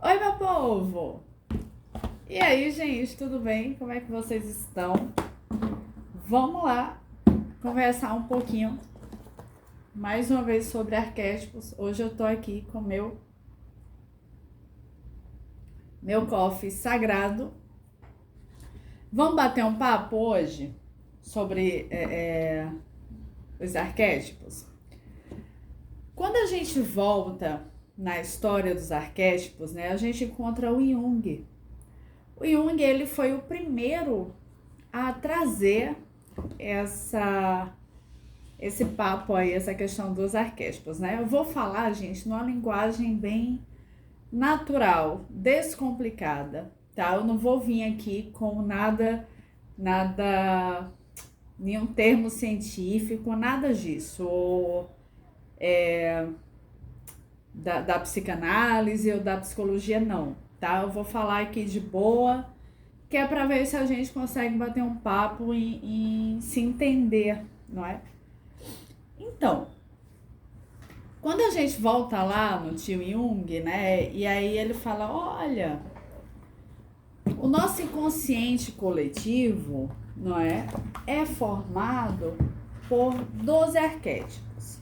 Oi, meu povo! E aí, gente, tudo bem? Como é que vocês estão? Vamos lá conversar um pouquinho mais uma vez sobre arquétipos. Hoje eu tô aqui com meu coffee sagrado. Vamos bater um papo hoje sobre os arquétipos? Quando a gente volta na história dos arquétipos, né, a gente encontra o Jung. O Jung, ele foi o primeiro a trazer esse papo aí, essa questão dos arquétipos, né? Eu vou falar, gente, numa linguagem bem natural, descomplicada, tá? Eu não vou vir aqui com nada, nenhum termo científico, nada disso, ou da psicanálise ou da psicologia, não, tá? Eu vou falar aqui de boa, que é para ver se a gente consegue bater um papo e se entender, não é? Então, quando a gente volta lá no tio Jung, né, e aí ele fala, olha, o nosso inconsciente coletivo, não é formado por 12 arquétipos.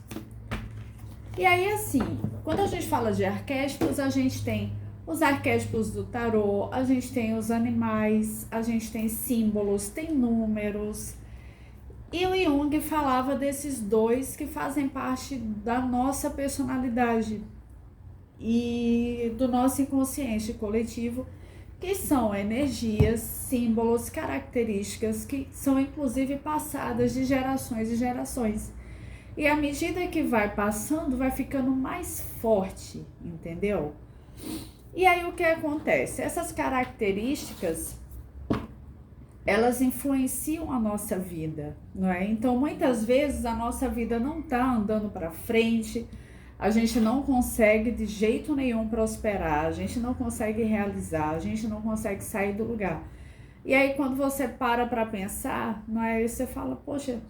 E aí, assim, quando a gente fala de arquétipos, a gente tem os arquétipos do tarô, a gente tem os animais, a gente tem símbolos, tem números. E o Jung falava desses dois que fazem parte da nossa personalidade e do nosso inconsciente coletivo, que são energias, símbolos, características que são inclusive passadas de gerações e gerações. E à medida que vai passando, vai ficando mais forte, entendeu? E aí o que acontece? Essas características, elas influenciam a nossa vida, não é? Então, muitas vezes a nossa vida não está andando para frente, a gente não consegue de jeito nenhum prosperar, a gente não consegue realizar, a gente não consegue sair do lugar. E aí, quando você para pensar, não é? Você fala, poxa,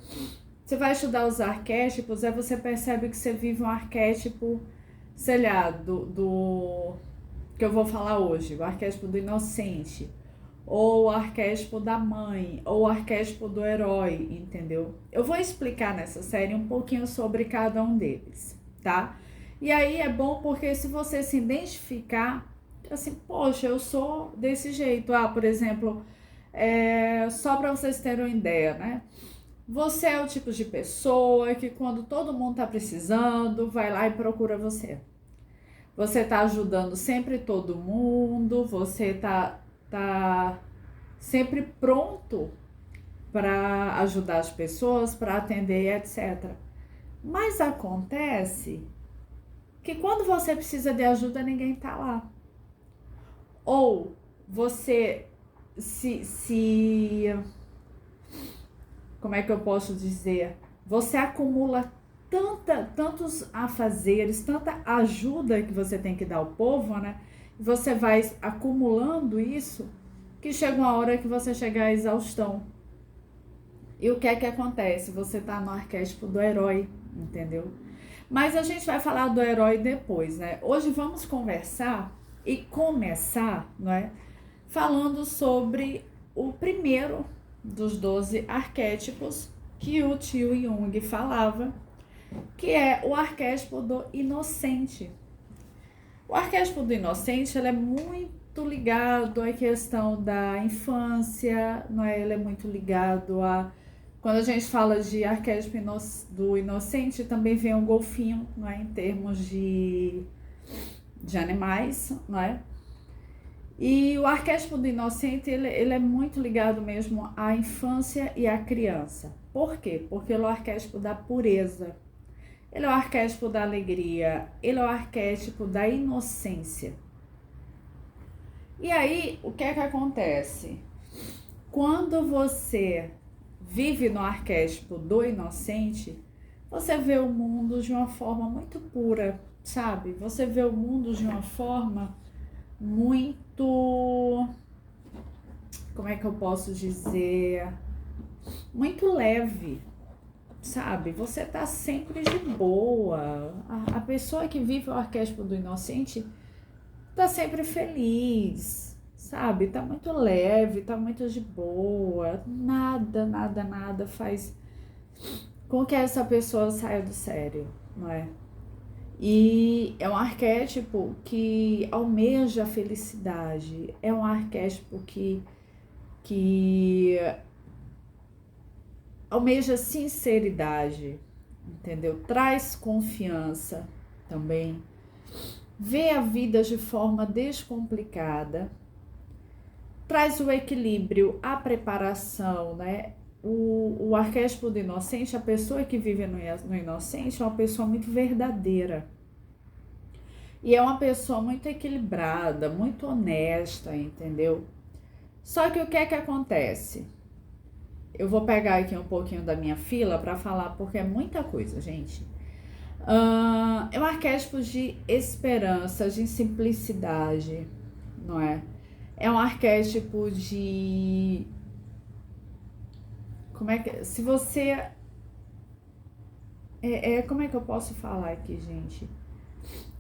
você vai estudar os arquétipos, aí você percebe que você vive um arquétipo, sei lá, do que eu vou falar hoje, o arquétipo do inocente, ou o arquétipo da mãe, ou o arquétipo do herói, entendeu? Eu vou explicar nessa série um pouquinho sobre cada um deles, tá? E aí é bom porque se você se identificar, assim, poxa, eu sou desse jeito. Ah, por exemplo, só para vocês terem uma ideia, né? Você é o tipo de pessoa que quando todo mundo tá precisando, vai lá e procura você. Você tá ajudando sempre todo mundo, você tá sempre pronto para ajudar as pessoas, para atender, etc. Mas acontece que quando você precisa de ajuda, ninguém tá lá. Ou você se como é que eu posso dizer? Você acumula tantos afazeres, tanta ajuda que você tem que dar ao povo, né? Você vai acumulando isso, que chega uma hora que você chega à exaustão. E o que é que acontece? Você tá no arquétipo do herói, entendeu? Mas a gente vai falar do herói depois, né? Hoje vamos conversar e começar, não é? Falando sobre o primeiro dos 12 arquétipos que o tio Jung falava, que é o arquétipo do inocente. O arquétipo do inocente, ele é muito ligado à questão da infância, não é? Ele é muito ligado a... Quando a gente fala de arquétipo do inocente, também vem o golfinho, não é? Em termos de animais, não é? E o arquétipo do inocente, ele é muito ligado mesmo à infância e à criança. Por quê? Porque ele é o arquétipo da pureza, ele é o arquétipo da alegria, ele é o arquétipo da inocência. E aí, o que é que acontece? Quando você vive no arquétipo do inocente, você vê o mundo de uma forma muito pura, sabe? Você vê o mundo de uma forma muito, como é que eu posso dizer, muito leve, sabe? Você tá sempre de boa. A pessoa que vive o arquétipo do inocente tá sempre feliz, sabe? Tá muito leve, tá muito de boa. Nada faz com que essa pessoa saia do sério, não é? E é um arquétipo que almeja a felicidade, é um arquétipo que almeja sinceridade, entendeu? Traz confiança também, vê a vida de forma descomplicada, traz o equilíbrio, a preparação, né? O arquétipo do inocente, a pessoa que vive no inocente é uma pessoa muito verdadeira. E é uma pessoa muito equilibrada, muito honesta, entendeu? Só que o que é que acontece? Eu vou pegar aqui um pouquinho da minha fila para falar, porque é muita coisa, gente. É um arquétipo de esperança, de simplicidade, não é? É um arquétipo de... Como é que... Se você... como é que eu posso falar aqui, gente?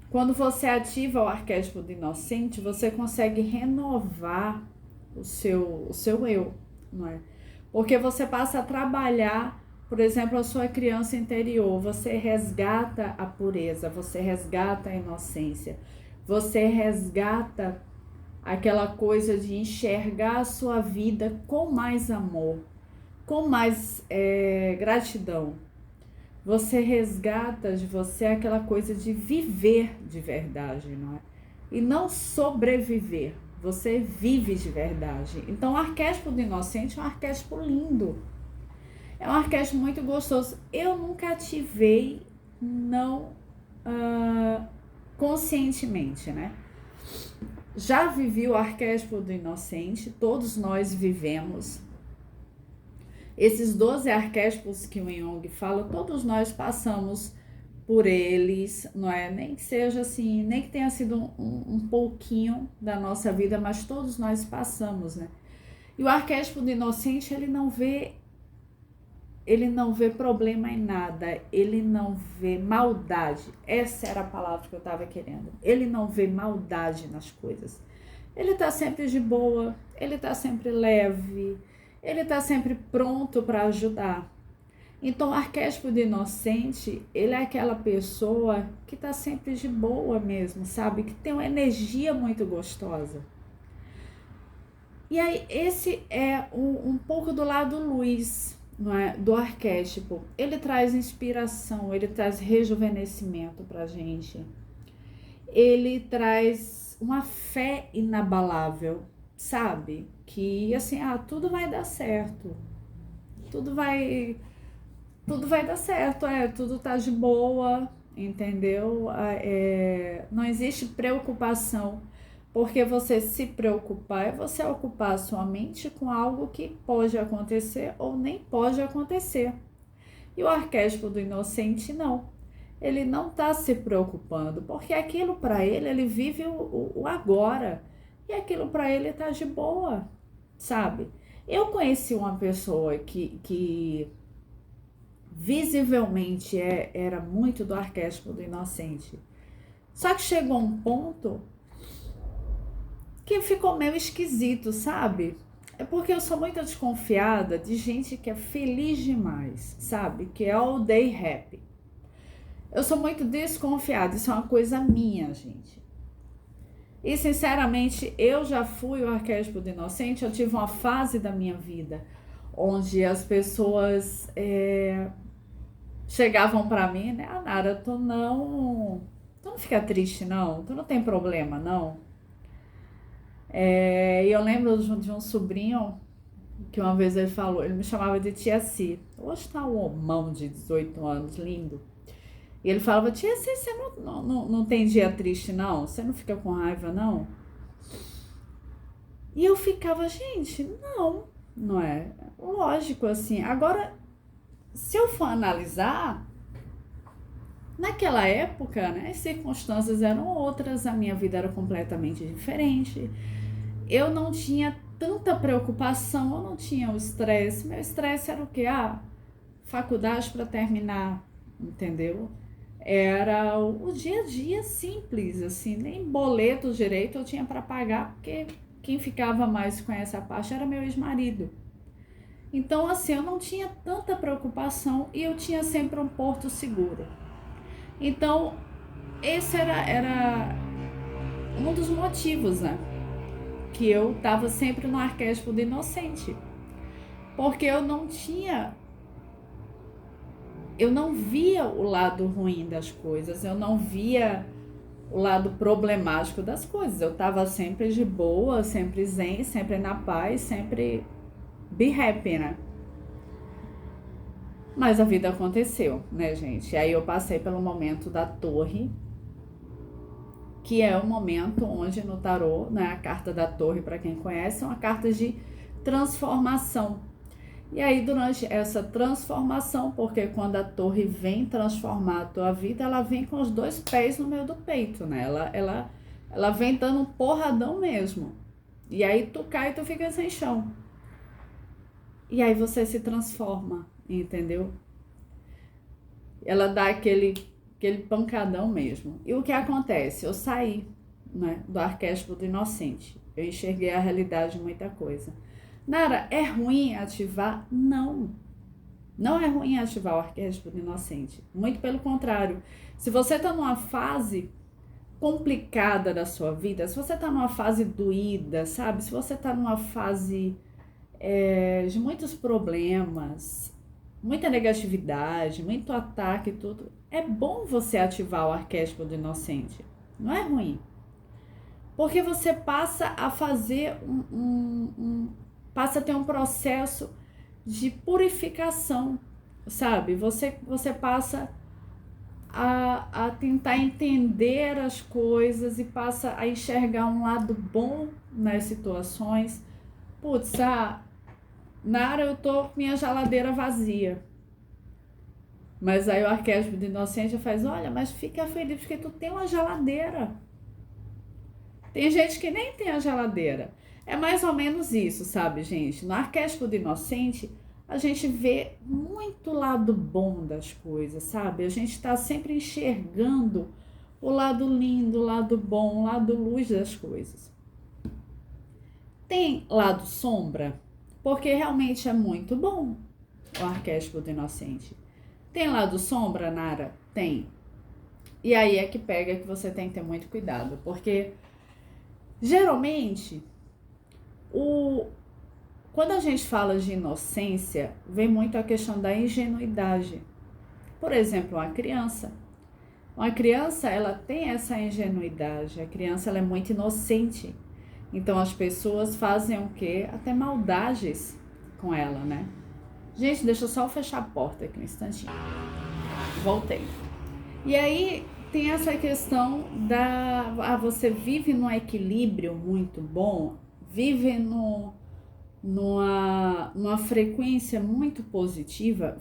Quando você ativa o arquétipo do inocente, você consegue renovar o seu eu, não é? Porque você passa a trabalhar, por exemplo, a sua criança interior, você resgata a pureza, você resgata a inocência, você resgata aquela coisa de enxergar a sua vida com mais amor, com mais gratidão. Você resgata de você aquela coisa de viver de verdade, não é? E não sobreviver. Você vive de verdade. Então, o arquétipo do inocente é um arquétipo lindo. É um arquétipo muito gostoso. Eu nunca ativei, não conscientemente, né? Já vivi o arquétipo do inocente, todos nós vivemos. Esses 12 arquétipos que o Jung fala, todos nós passamos por eles, não é? Nem que seja assim, nem que tenha sido um pouquinho da nossa vida, mas todos nós passamos, né? E o arquétipo do inocente, ele não vê problema em nada, ele não vê maldade. Essa era a palavra que eu estava querendo. Ele não vê maldade nas coisas. Ele tá sempre de boa, ele tá sempre leve, ele tá sempre pronto para ajudar. Então, o arquétipo do inocente, ele é aquela pessoa que tá sempre de boa mesmo, sabe? Que tem uma energia muito gostosa. E aí, esse é um pouco do lado luz, não é? Do arquétipo. Ele traz inspiração, ele traz rejuvenescimento pra gente. Ele traz uma fé inabalável, sabe? Que assim, tudo vai dar certo. Tudo vai dar certo, tudo tá de boa, entendeu? Não existe preocupação, porque você se preocupar é você ocupar a sua mente com algo que pode acontecer ou nem pode acontecer. E o arquétipo do inocente não. Ele não está se preocupando, porque aquilo para ele vive o agora. E aquilo para ele tá de boa, sabe? Eu conheci uma pessoa que visivelmente era muito do arquétipo do inocente. Só que chegou um ponto que ficou meio esquisito, sabe? É porque eu sou muito desconfiada de gente que é feliz demais, sabe? Que é all day happy. Eu sou muito desconfiada, isso é uma coisa minha, gente. E sinceramente, eu já fui o arquétipo do inocente, eu tive uma fase da minha vida onde as pessoas chegavam pra mim, né? Nara, tu não fica triste não, tu não tem problema não. E eu lembro de um sobrinho que uma vez ele falou, ele me chamava de tia Si. Hoje tá um homão de 18 anos, lindo. E ele falava, tia Si, você não tem dia triste não? Você não fica com raiva não? E eu ficava, gente, não é? Lógico, assim. Agora, se eu for analisar, naquela época, né, as circunstâncias eram outras, a minha vida era completamente diferente. Eu não tinha tanta preocupação, eu não tinha o estresse. Meu estresse era o quê? Faculdade para terminar, entendeu? era o dia a dia simples, assim, nem boleto direito eu tinha para pagar, porque quem ficava mais com essa parte era meu ex-marido. Então, assim, eu não tinha tanta preocupação e eu tinha sempre um porto seguro. Então, esse era um dos motivos, né? Que eu tava sempre no arquétipo do inocente. Porque eu não via o lado ruim das coisas, eu não via o lado problemático das coisas. Eu tava sempre de boa, sempre zen, sempre na paz, sempre be happy, né? Mas a vida aconteceu, né, gente? Aí eu passei pelo momento da torre, que é o momento onde no tarô, né, a carta da torre, para quem conhece, é uma carta de transformação. E aí, durante essa transformação, porque quando a torre vem transformar a tua vida, ela vem com os 2 pés no meio do peito, né? Ela vem dando um porradão mesmo. E aí tu cai e tu fica sem chão. E aí você se transforma, entendeu? Ela dá aquele pancadão mesmo. E o que acontece? Eu saí, né, do arquétipo do inocente. Eu enxerguei a realidade de muita coisa. Nara, é ruim ativar? Não. Não é ruim ativar o arquétipo do inocente. Muito pelo contrário. Se você está numa fase complicada da sua vida, se você está numa fase doída, sabe? Se você está numa fase de muitos problemas, muita negatividade, muito ataque e tudo, é bom você ativar o arquétipo do inocente. Não é ruim. Porque você passa a fazer passa a ter um processo de purificação, sabe? Você passa a tentar entender as coisas e passa a enxergar um lado bom nas situações. Putz, Nara, eu tô com minha geladeira vazia. Mas aí o arquétipo do inocente faz, olha, mas fica feliz porque tu tem uma geladeira. Tem gente que nem tem a geladeira. É mais ou menos isso, sabe, gente? No arquétipo do inocente, a gente vê muito lado bom das coisas, sabe? A gente tá sempre enxergando o lado lindo, o lado bom, o lado luz das coisas. Tem lado sombra, porque realmente é muito bom o arquétipo do inocente. Tem lado sombra, Nara? Tem. E aí é que pega que você tem que ter muito cuidado, porque geralmente quando a gente fala de inocência, vem muito a questão da ingenuidade. Por exemplo, uma criança. Uma criança, ela tem essa ingenuidade. A criança, ela é muito inocente. Então, as pessoas fazem o quê? Até maldades com ela, né? Gente, deixa eu só fechar a porta aqui um instantinho. Voltei. E aí, tem essa questão você vive num equilíbrio muito bom, vive numa frequência muito positiva,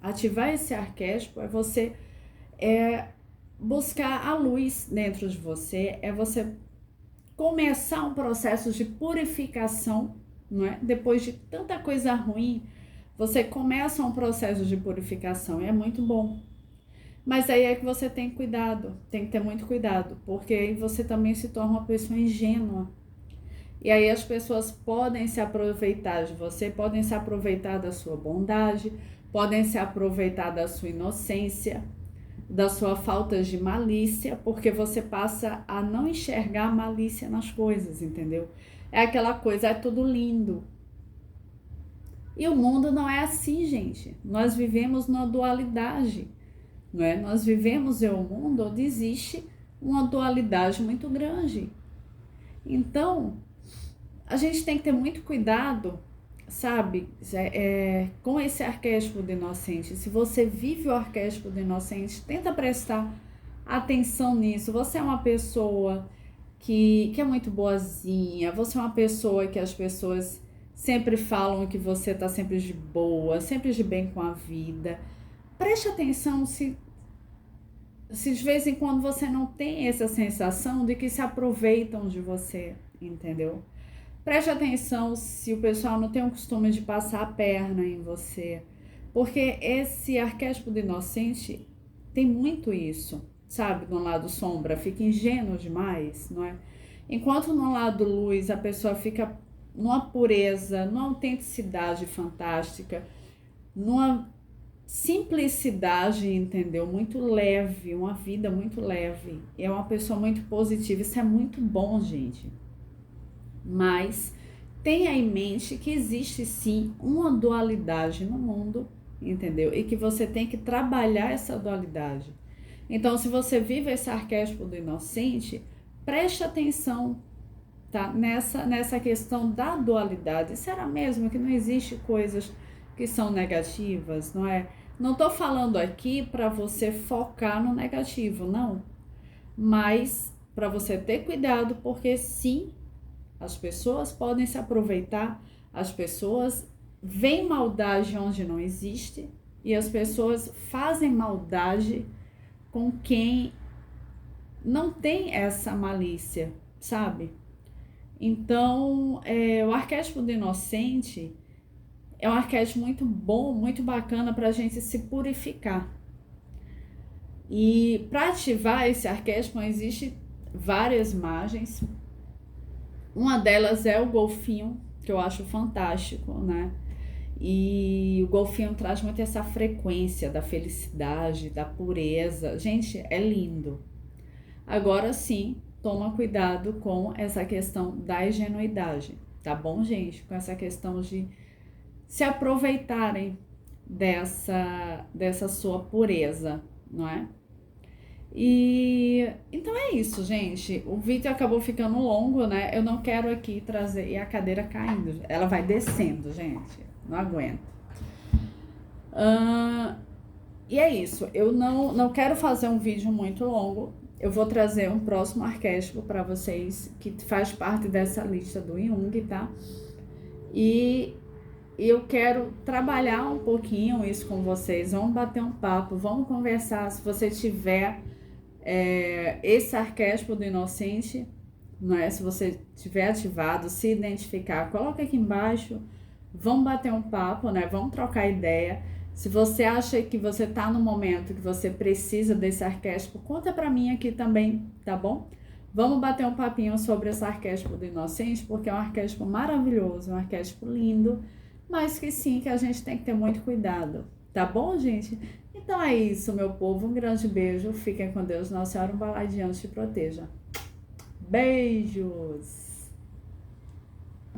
ativar esse arquétipo é você buscar a luz dentro de você, é você começar um processo de purificação, não é? Depois de tanta coisa ruim, você começa um processo de purificação e é muito bom. Mas aí é que você tem cuidado, tem que ter muito cuidado, porque aí você também se torna uma pessoa ingênua. E aí as pessoas podem se aproveitar de você, podem se aproveitar da sua bondade, podem se aproveitar da sua inocência, da sua falta de malícia, porque você passa a não enxergar a malícia nas coisas, entendeu? É aquela coisa, é tudo lindo. E o mundo não é assim, gente. Nós vivemos numa dualidade, não é? Nós vivemos em um mundo onde existe uma dualidade muito grande. Então, a gente tem que ter muito cuidado, sabe, com esse arquétipo do inocente. Se você vive o arquétipo do inocente, tenta prestar atenção nisso. Você é uma pessoa que é muito boazinha, você é uma pessoa que as pessoas sempre falam que você está sempre de boa, sempre de bem com a vida. Preste atenção se de vez em quando você não tem essa sensação de que se aproveitam de você, entendeu? Preste atenção se o pessoal não tem o costume de passar a perna em você, porque esse arquétipo do inocente tem muito isso, sabe? No lado sombra, fica ingênuo demais, não é? Enquanto no lado luz a pessoa fica numa pureza, numa autenticidade fantástica, numa simplicidade, entendeu? Muito leve, uma vida muito leve. É uma pessoa muito positiva, isso é muito bom, gente. Mas tenha em mente que existe sim uma dualidade no mundo, entendeu? E que você tem que trabalhar essa dualidade. Então, se você vive esse arquétipo do inocente, preste atenção, tá? Nessa questão da dualidade. Será mesmo que não existe coisas que são negativas, não é? Não tô falando aqui para você focar no negativo, não. Mas para você ter cuidado, porque sim, as pessoas podem se aproveitar, as pessoas veem maldade onde não existe e as pessoas fazem maldade com quem não tem essa malícia, sabe? Então, o arquétipo do inocente é um arquétipo muito bom, muito bacana para a gente se purificar. E para ativar esse arquétipo existem várias imagens. Uma delas é o golfinho, que eu acho fantástico, né? E o golfinho traz muito essa frequência da felicidade, da pureza. Gente, é lindo. Agora sim, toma cuidado com essa questão da ingenuidade, tá bom, gente? Com essa questão de se aproveitarem dessa sua pureza, não é? E então é isso, gente. O vídeo acabou ficando longo, né? Eu não quero aqui trazer. E a cadeira caindo, ela vai descendo, gente. Não aguento. E é isso. Eu não quero fazer um vídeo muito longo. Eu vou trazer um próximo arquétipo para vocês que faz parte dessa lista do Jung, tá? E eu quero trabalhar um pouquinho isso com vocês. Vamos bater um papo, vamos conversar. Se você tiver esse arquétipo do inocente, não é? Se você tiver ativado, se identificar, coloca aqui embaixo. Vamos bater um papo, né? Vamos trocar ideia. Se você acha que você tá no momento que você precisa desse arquétipo, conta pra mim aqui também, tá bom? Vamos bater um papinho sobre esse arquétipo do inocente, porque é um arquétipo maravilhoso, um arquétipo lindo, mas que sim, que a gente tem que ter muito cuidado, tá bom, gente? Então é isso, meu povo. Um grande beijo. Fiquem com Deus. Nossa Senhora, um baladinho te proteja. Beijos!